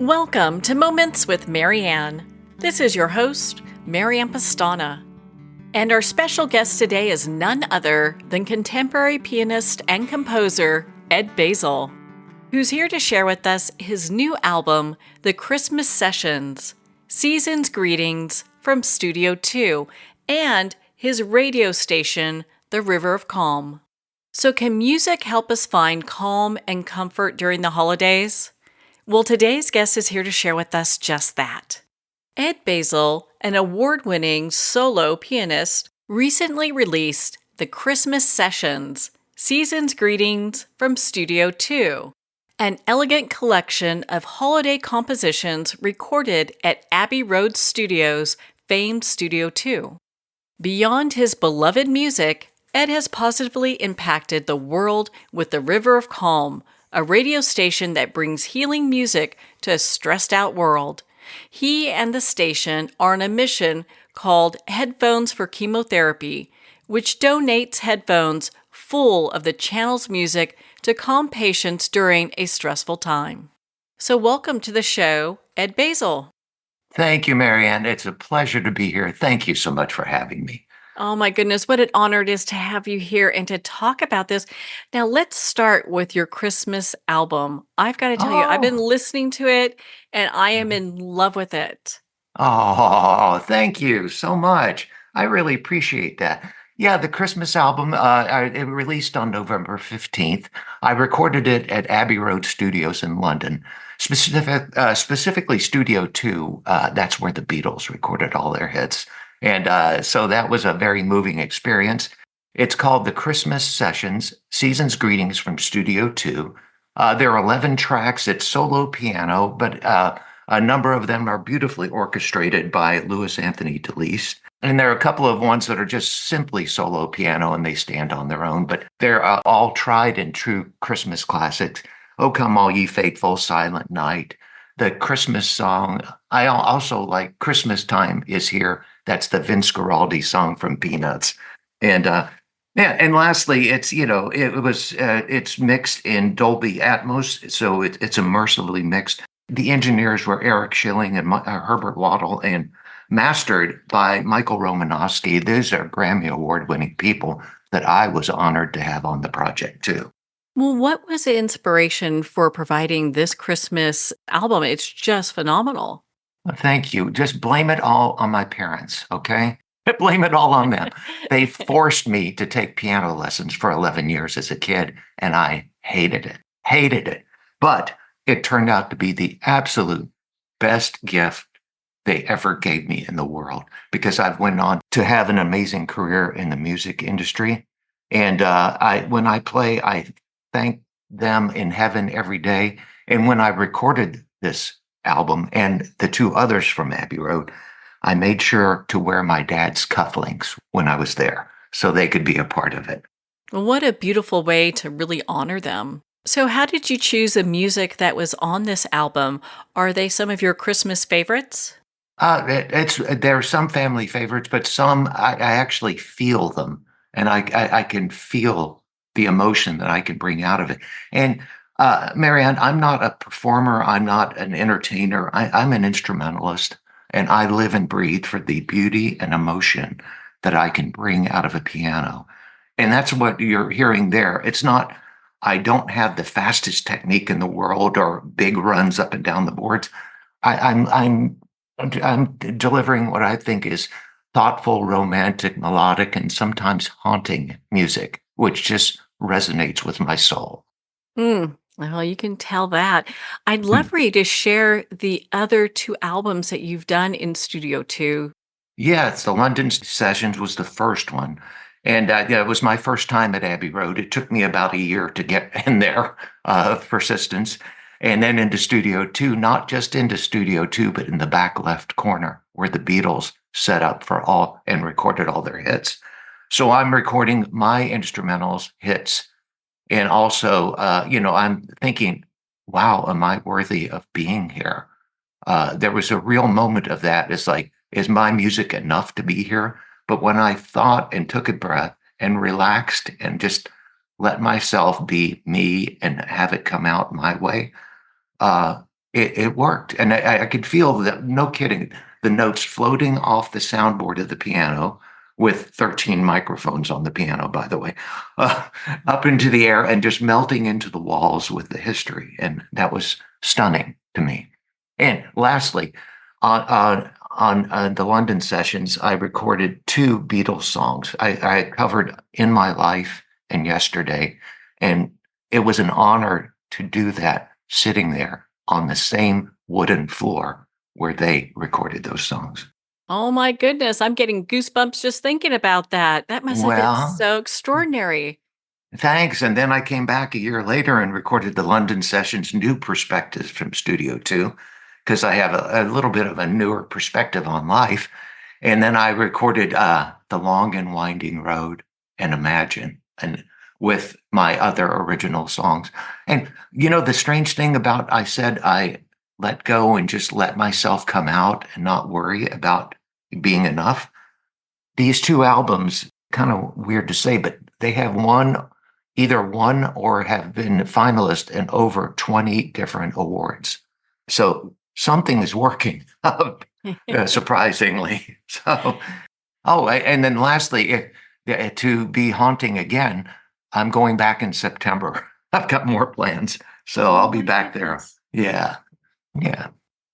Welcome to Moments with Marianne. This is your host, Marianne Pastana. And our special guest today is none other than contemporary pianist and composer Ed Bazel, who's here to share with us his new album, The Christmas Sessions, Season's Greetings from Studio 2, and his radio station, The River of Calm. So can music help us find calm and comfort during the holidays? Well, today's guest is here to share with us just that. Ed Bazel, an award-winning solo pianist, recently released The Christmas Sessions, Season's Greetings from Studio 2, an elegant collection of holiday compositions recorded at Abbey Road Studios' famed Studio 2. Beyond his beloved music, Ed has positively impacted the world with The River of Calm, a radio station that brings healing music to a stressed-out world. He and the station are on a mission called Headphones for Chemotherapy, which donates headphones full of the channel's music to calm patients during a stressful time. So welcome to the show, Ed Bazel. Thank you, Marianne. It's a pleasure to be here. Thank you so much for having me. Oh my goodness, what an honor it is to have you here and to talk about this. Now, let's start with your Christmas album. I've got to tell you, I've been Oh, listening to it and I am in love with it. thank you so much. I really appreciate that. Yeah, the Christmas album, it released on November 15th. I recorded it at Abbey Road Studios in London, specifically Studio 2. That's where the Beatles recorded all their hits. And so that was a very moving experience. It's called The Christmas Sessions, Season's Greetings from Studio 2. There are 11 tracks. It's solo piano, but a number of them are beautifully orchestrated by Louis Anthony DeLise. And there are a couple of ones that are just simply solo piano and they stand on their own, but they're all tried and true Christmas classics. Oh, Come All Ye Faithful, Silent Night, the Christmas song. I also like Christmas Time Is Here. That's the Vince Guaraldi song from Peanuts. And yeah, and lastly, it's mixed in Dolby Atmos, so it's immersively mixed. The engineers were Eric Schilling and Herbert Waddle, and mastered by Michael Romanowski. These are Grammy Award-winning people that I was honored to have on the project too. Well, what was the inspiration for providing this Christmas album? It's just phenomenal. Well, thank you. Just blame it all on my parents, okay? Blame it all on them. They forced me to take piano lessons for 11 years as a kid, and I hated it. But it turned out to be the absolute best gift they ever gave me in the world, because I've went on to have an amazing career in the music industry. And when I play, I thank them in heaven every day. And when I recorded this album and the two others from Abbey Road, I made sure to wear my dad's cufflinks when I was there so they could be a part of it. Well, what a beautiful way to really honor them. So, how did you choose the music that was on this album? Are they some of your Christmas favorites? There are some family favorites, but some I actually feel them, and I can feel the emotion that I can bring out of it. And Marianne, I'm not a performer. I'm not an entertainer. I'm an instrumentalist, and I live and breathe for the beauty and emotion that I can bring out of a piano. And that's what you're hearing there. It's not, I don't have the fastest technique in the world or big runs up and down the boards. I'm delivering what I think is thoughtful, romantic, melodic, and sometimes haunting music, which just resonates with my soul. Well, you can tell that. I'd love Hmm. for you to share the other two albums that you've done in Studio 2. Yes, the London Sessions was the first one. And yeah, it was my first time at Abbey Road. It took me about a year to get in there, persistence. And then into Studio 2, not just into Studio 2, but in the back left corner where the Beatles set up for all and recorded all their hits. So I'm recording my instrumentals hits. And also, I'm thinking, wow, am I worthy of being here? There was a real moment of that. It's like, is my music enough to be here? But when I thought and took a breath and relaxed and just let myself be me and have it come out my way, it worked. And I could feel that, no kidding, the notes floating off the soundboard of the piano with 13 microphones on the piano, by the way, uh, up into the air and just melting into the walls with the history. And that was stunning to me. And lastly, on the London sessions, I recorded two Beatles songs I covered In My Life and Yesterday. And it was an honor to do that sitting there on the same wooden floor where they recorded those songs. Oh my goodness, I'm getting goosebumps just thinking about that. That must have been Well, so extraordinary. thanks. And then I came back a year later and recorded the London sessions New Perspectives from Studio 2, because I have a little bit of a newer perspective on life. And then I recorded The Long and Winding Road and Imagine, and with my other original songs. And the strange thing about, I said I let go and just let myself come out and not worry about being enough. These two albums, kind of weird to say, but they have either won or have been finalists in over 20 different awards. So something is working, surprisingly. So, and then lastly, to be haunting again, I'm going back in September. I've got more plans, so Oh I'll be my back there. goodness. Yeah, yeah.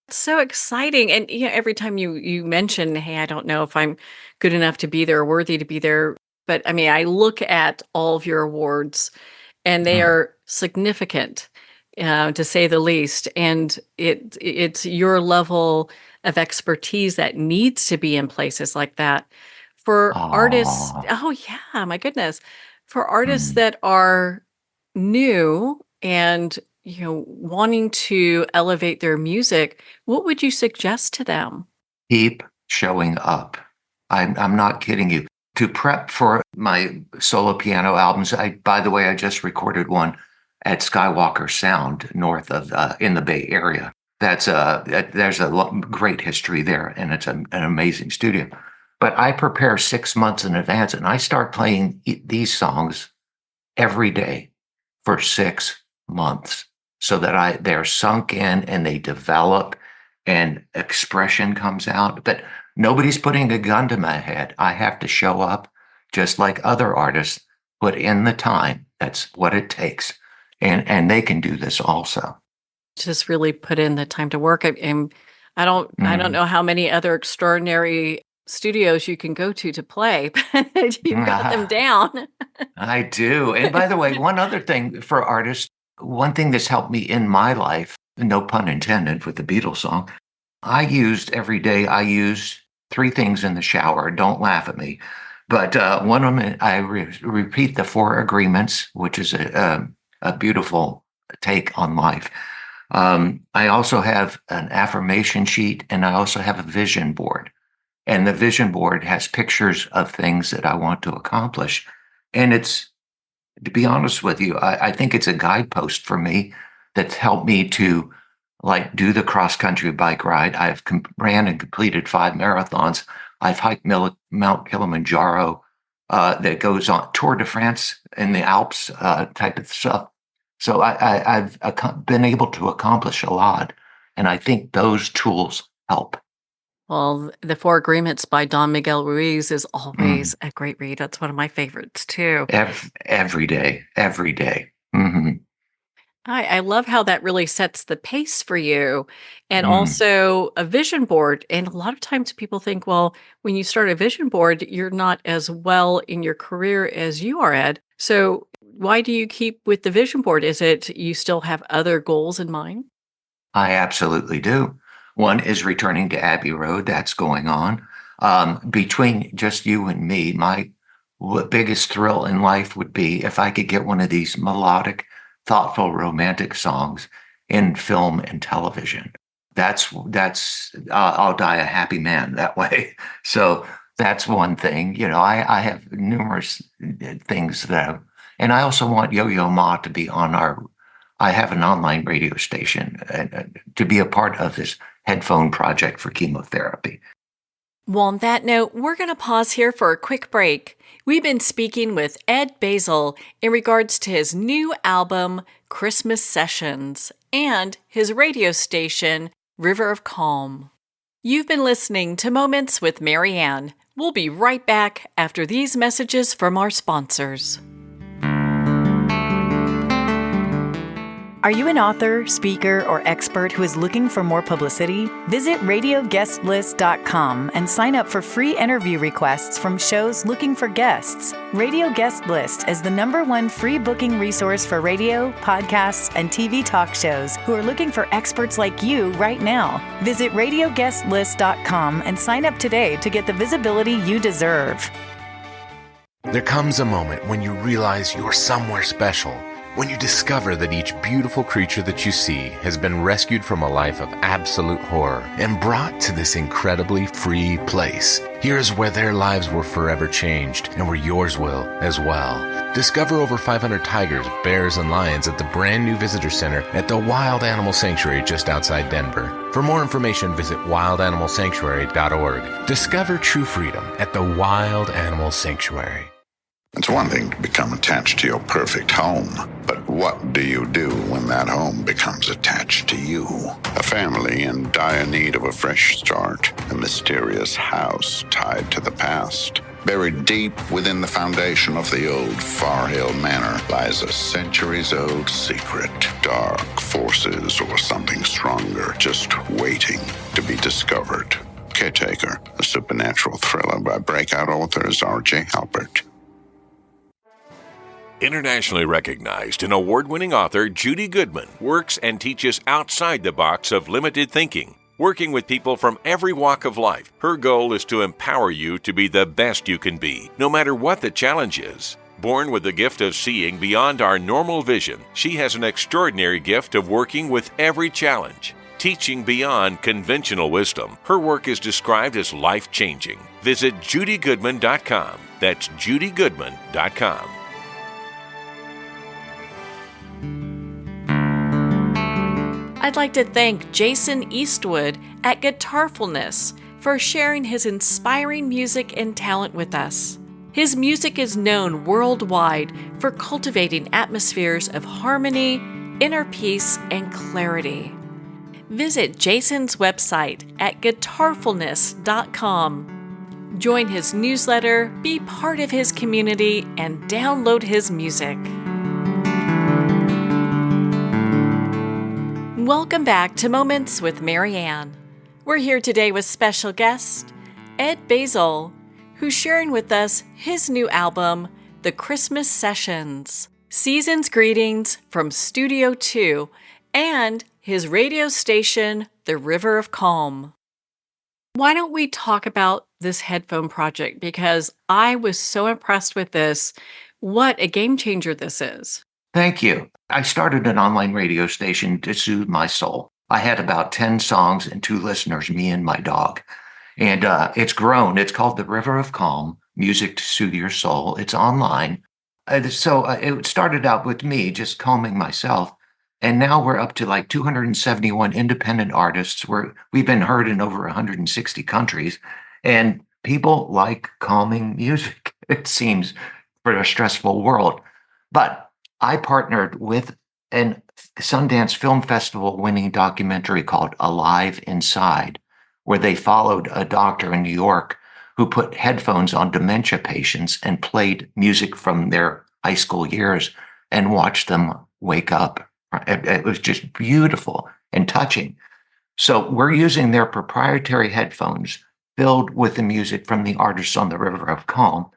It's so exciting. And every time you mention, hey, I don't know if I'm good enough to be there or worthy to be there. But I mean, I look at all of your awards and they Mm. are significant, to say the least. And it's your level of expertise that needs to be in places like that. For artists, Oh, oh yeah, my goodness. For artists that are new and wanting to elevate their music, what would you suggest to them? keep showing up. I'm not kidding you. To prep for my solo piano albums, by the way, I just recorded one at Skywalker Sound north of in the Bay Area. There's great history there, and it's an amazing studio. But I prepare 6 months in advance, and I start playing these songs every day for 6 months, so that they're sunk in and they develop and expression comes out. But nobody's putting a gun to my head. I have to show up just like other artists, put in the time. That's what it takes. And they can do this also. Just really put in the time to work. I don't Mm. know how many other extraordinary studios you can go to play, but you've got them down. I do. And by the way, one other thing for artists, one thing that's helped me in my life, no pun intended with the Beatles song, I use three things in the shower. Don't laugh at me. But one of them, I repeat the four agreements, which is a beautiful take on life. I also have an affirmation sheet, and I also have a vision board. And the vision board has pictures of things that I want to accomplish. And to be honest with you, I think it's a guidepost for me that's helped me to like do the cross country bike ride. I've ran and completed 5 marathons. I've hiked Mount Kilimanjaro, that goes on Tour de France in the Alps, type of stuff. So I've been able to accomplish a lot. And I think those tools help. Well, The Four Agreements by Don Miguel Ruiz is Mm. always a great read. That's one of my favorites too. Every day, every day. Hmm. I love how that really sets the pace for you, and Mm. also a vision board. And a lot of times people think, well, when you start a vision board, you're not as well in your career as you are, Ed. So why do you keep with the vision board? Is it you still have other goals in mind? I absolutely do. One is returning to Abbey Road. That's going on. Between just you and me, my biggest thrill in life would be if I could get one of these melodic, thoughtful, romantic songs in film and television. I'll die a happy man that way. So that's one thing. I have numerous things and I also want Yo-Yo Ma to be on our. I have an online radio station, to be a part of this headphone project for chemotherapy. Well, on that note, we're going to pause here for a quick break. We've been speaking with Ed Bazel in regards to his new album, Christmas Sessions. and his radio station, River of Calm. You've been listening to Moments with Mary Ann. We'll be right back after these messages from our sponsors. Are you an author, speaker, or expert who is looking for more publicity? Visit radioguestlist.com and sign up for free interview requests from shows looking for guests. Radio Guest List is the #1 free booking resource for radio, podcasts, and TV talk shows who are looking for experts like you right now. Visit radioguestlist.com and sign up today to get the visibility you deserve. There comes a moment when you realize you're somewhere special. When you discover that each beautiful creature that you see has been rescued from a life of absolute horror and brought to this incredibly free place. Here's where their lives were forever changed and where yours will as well. Discover over 500 tigers, bears, and lions at the brand new visitor center at the Wild Animal Sanctuary just outside Denver. For more information, visit wildanimalsanctuary.org. Discover true freedom at the Wild Animal Sanctuary. It's one thing to become attached to your perfect home, but what do you do when that home becomes attached to you? A family in dire need of a fresh start, a mysterious house tied to the past. Buried deep within the foundation of the old Far Hill Manor lies a centuries-old secret. Dark forces or something stronger just waiting to be discovered. Caretaker, a supernatural thriller by breakout authors R.J. Halpert. Internationally recognized and award-winning author Judy Goodman works and teaches outside the box of limited thinking. Working with people from every walk of life, her goal is to empower you to be the best you can be, no matter what the challenge is. Born with the gift of seeing beyond our normal vision, she has an extraordinary gift of working with every challenge. Teaching beyond conventional wisdom, her work is described as life-changing. Visit judygoodman.com. That's judygoodman.com. I'd like to thank Jason Eastwood at Guitarfulness for sharing his inspiring music and talent with us. His music is known worldwide for cultivating atmospheres of harmony, inner peace, and clarity. Visit Jason's website at guitarfulness.com. Join his newsletter, be part of his community, and download his music. Welcome back to Moments with Mary Ann. We're here today with special guest, Ed Bazel, who's sharing with us his new album, The Christmas Sessions, Season's Greetings from Studio 2, and his radio station, The River of Calm. Why don't we talk about this headphone project? Because I was so impressed with this. What a game changer this is. Thank you. I started an online radio station to soothe my soul. I had about 10 songs and 2 listeners, me and my dog. And it's grown. It's called The River of Calm, Music to Soothe Your Soul. It's online. So it started out with me just calming myself. And now we're up to like 271 independent artists. We've been heard in over 160 countries. And people like calming music, it seems, for a stressful world. But I partnered with a Sundance Film Festival winning documentary called Alive Inside, where they followed a doctor in New York who put headphones on dementia patients and played music from their high school years and watched them wake up. It was just beautiful and touching. So we're using their proprietary headphones filled with the music from the artists on the River of Calm,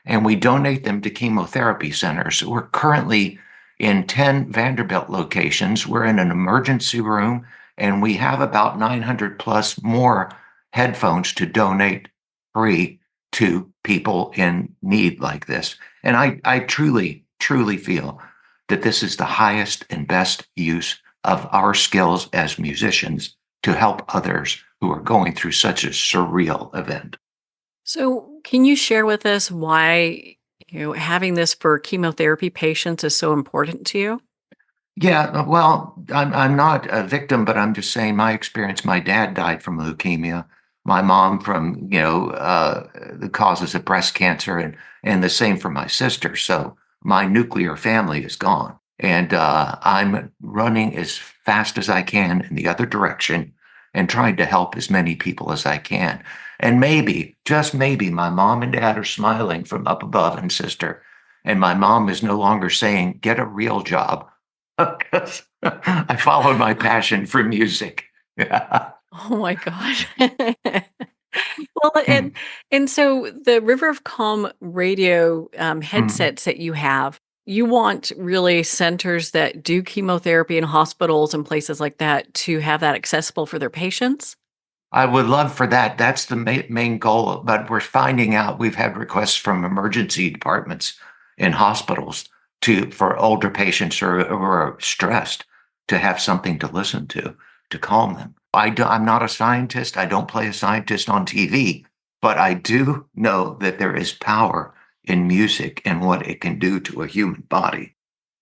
and we donate them to chemotherapy centers. We're currently in 10 Vanderbilt locations. We're in an emergency room, and we have about 900 plus more headphones to donate free to people in need like this. And I truly, truly feel that this is the highest and best use of our skills as musicians to help others who are going through such a surreal event. So can you share with us why having this for chemotherapy patients is so important to you? Yeah, well, I'm not a victim, but I'm just saying my experience. My dad died from leukemia. My mom from the causes of breast cancer, and the same for my sister. So my nuclear family is gone, And I'm running as fast as I can in the other direction and trying to help as many people as I can. And maybe, just maybe, my mom and dad are smiling from up above, and sister. And my mom is no longer saying, get a real job, because I followed my passion for music. Yeah. Oh my gosh. Well, and so the River of Calm radio Mhm. headsets that you have, you want really centers that do chemotherapy in hospitals and places like that to have that accessible for their patients? I would love for that. That's the main goal. But we're finding out we've had requests from emergency departments in hospitals for older patients who are stressed to have something to listen to calm them. I'm not a scientist. I don't play a scientist on TV, but I do know that there is power in music and what it can do to a human body.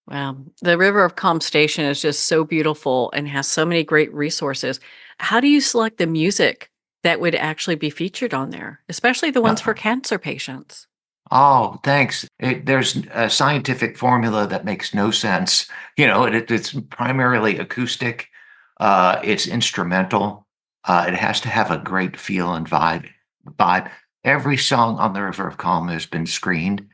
Wow. The River of Calm Station is just so beautiful and has so many great resources. How do you select the music that would actually be featured on there, especially the ones for cancer patients? Oh, thanks. There's a scientific formula that makes no sense. It's primarily acoustic. It's instrumental. It has to have a great feel and Vibe. Every song on the River of Calm has been screened,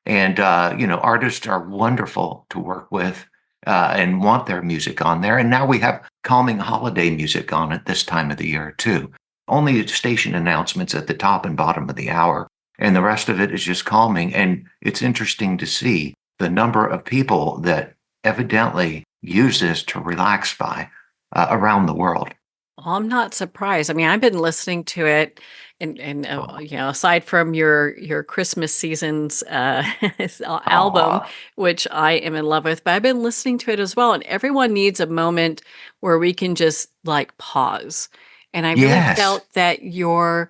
and artists are wonderful to work with and want their music on there. And now we have calming holiday music on it this time of the year too. Only station announcements at the top and bottom of the hour, and the rest of it is just calming. And it's interesting to see the number of people that evidently use this to relax by around the world. Well, I'm not surprised. I mean, I've been listening to it aside from your Christmas seasons album, Oh, which I am in love with, but I've been listening to it as well. And everyone needs a moment where we can just like pause. And I really yes. felt that your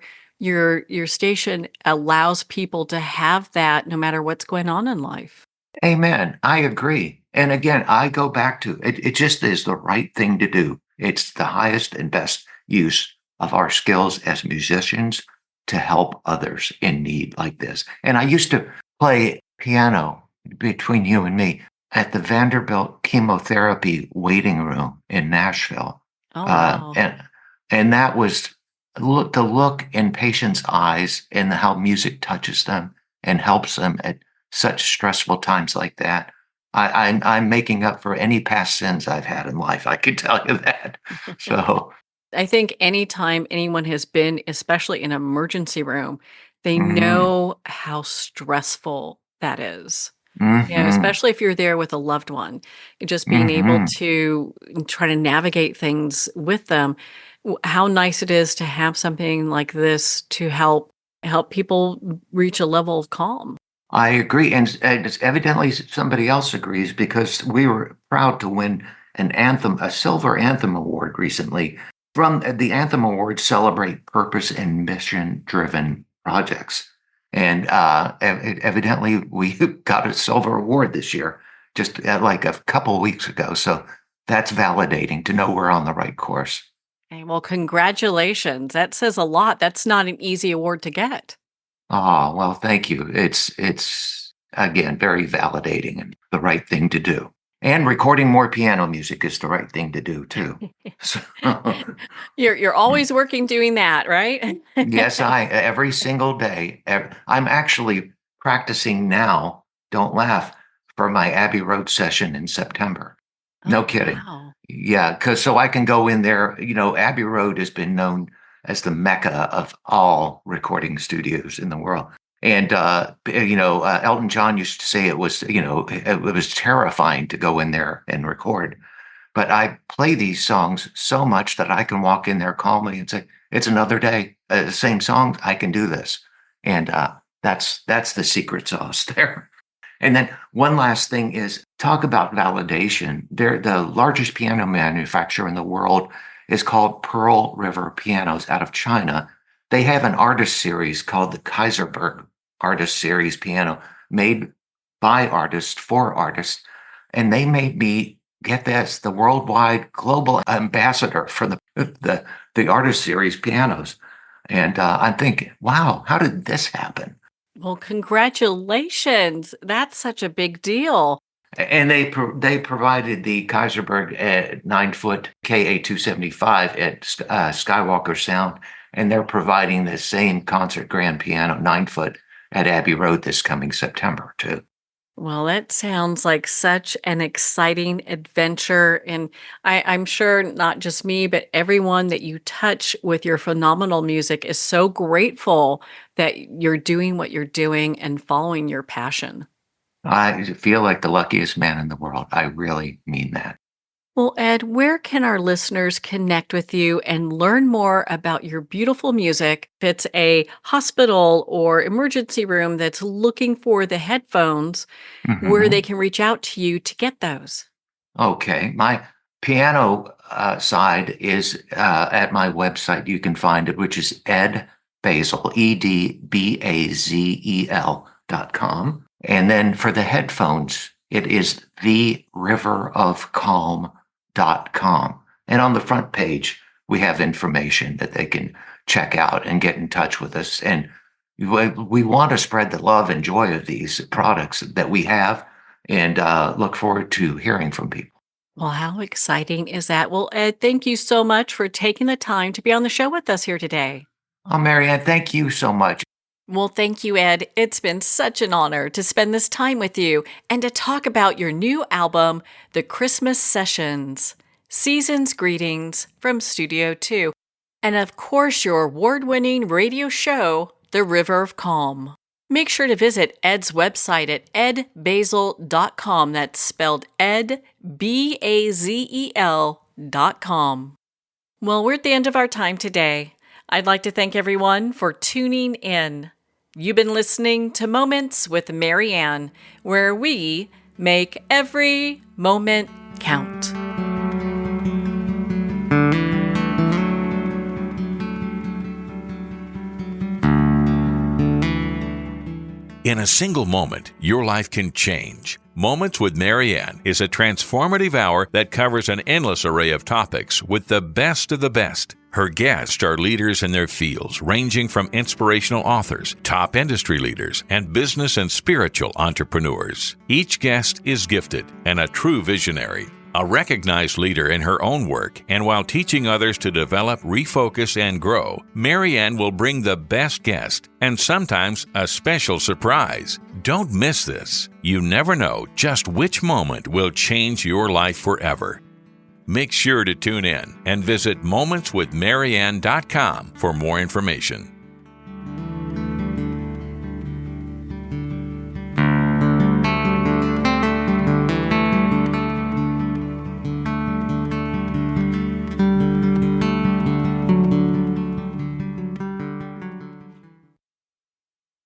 station allows people to have that no matter what's going on in life. Amen. I agree. And again, I go back to it. It just is the right thing to do. It's the highest and best use of our skills as musicians to help others in need like this. And I used to play piano between you and me at the Vanderbilt chemotherapy waiting room in Nashville. Oh Uh, wow. and and that was the look in patients' eyes and how music touches them and helps them at such stressful times like that. I'm making up for any past sins I've had in life. I can tell you that. So, I think anytime anyone has been, especially in an emergency room, they mhm, know how stressful that is. You know, mhm, especially if you're there with a loved one, and just being able mhm. to try to navigate things with them. How nice it is to have something like this to help people reach a level of calm. I agree, and it's evidently somebody else agrees because we were proud to win a silver anthem award recently. From the Anthem Awards celebrate purpose and mission-driven projects, and evidently we got a silver award this year, just like a couple weeks ago. So that's validating to know we're on the right course. Okay, well, congratulations. That says a lot. That's not an easy award to get. Oh, well, thank you. It's again very validating and the right thing to do. And recording more piano music is the right thing to do too. So, You're always working doing that, right? yes, I every single day. I'm actually practicing now. Don't laugh for my Abbey Road session in September. No Oh, kidding. wow. Yeah, because so I can go in there. Abbey Road has been known as the mecca of all recording studios in the world. And Elton John used to say it was terrifying to go in there and record. But I play these songs so much that I can walk in there calmly and say, "It's another day. Same song. I can do this." And that's the secret sauce there. And then one last thing is talk about validation. They're the largest piano manufacturer in the world is called Pearl River Pianos out of China. They have an artist series called the Kaiserberg Artist Series piano made by artists for artists. And they made me get this, the worldwide global ambassador for the artist series pianos. And I'm thinking, wow, how did this happen? Well, congratulations. That's such a big deal. And they provided the Kaiserberg 9-foot KA275 at Skywalker Sound, and they're providing the same concert grand piano 9-foot at Abbey Road this coming September too. Well, that sounds like such an exciting adventure. And I'm sure not just me, but everyone that you touch with your phenomenal music is so grateful that you're doing what you're doing and following your passion. I feel like the luckiest man in the world. I really mean that. Well, Ed, where can our listeners connect with you and learn more about your beautiful music? If it's a hospital or emergency room that's looking for the headphones, where they Mhm. can reach out to you to get those. Okay. My piano side is at my website. You can find it, which is Ed Bazel, EDBAZEL.com. And then for the headphones, it is theriverofcalm.com. And on the front page, we have information that they can check out and get in touch with us. And we want to spread the love and joy of these products that we have and look forward to hearing from people. Well, how exciting is that? Well, Ed, thank you so much for taking the time to be on the show with us here today. Oh, Marianne, thank you so much. Well, thank you, Ed. It's been such an honor to spend this time with you and to talk about your new album, The Christmas Sessions. Season's greetings from Studio 2. And of course, your award-winning radio show, The River of Calm. Make sure to visit Ed's website at edbazel.com. That's spelled Ed, BAZEL.com. Well, we're at the end of our time today. I'd like to thank everyone for tuning in. You've been listening to Moments with Marianne, where we make every moment count. In a single moment, your life can change. Moments with Marianne is a transformative hour that covers an endless array of topics with the best of the best. Her guests are leaders in their fields, ranging from inspirational authors, top industry leaders, and business and spiritual entrepreneurs. Each guest is gifted and a true visionary, a recognized leader in her own work, and while teaching others to develop, refocus, and grow, Marianne will bring the best guest and sometimes a special surprise. Don't miss this. You never know just which moment will change your life forever. Make sure to tune in and visit momentswithmarianne.com for more information.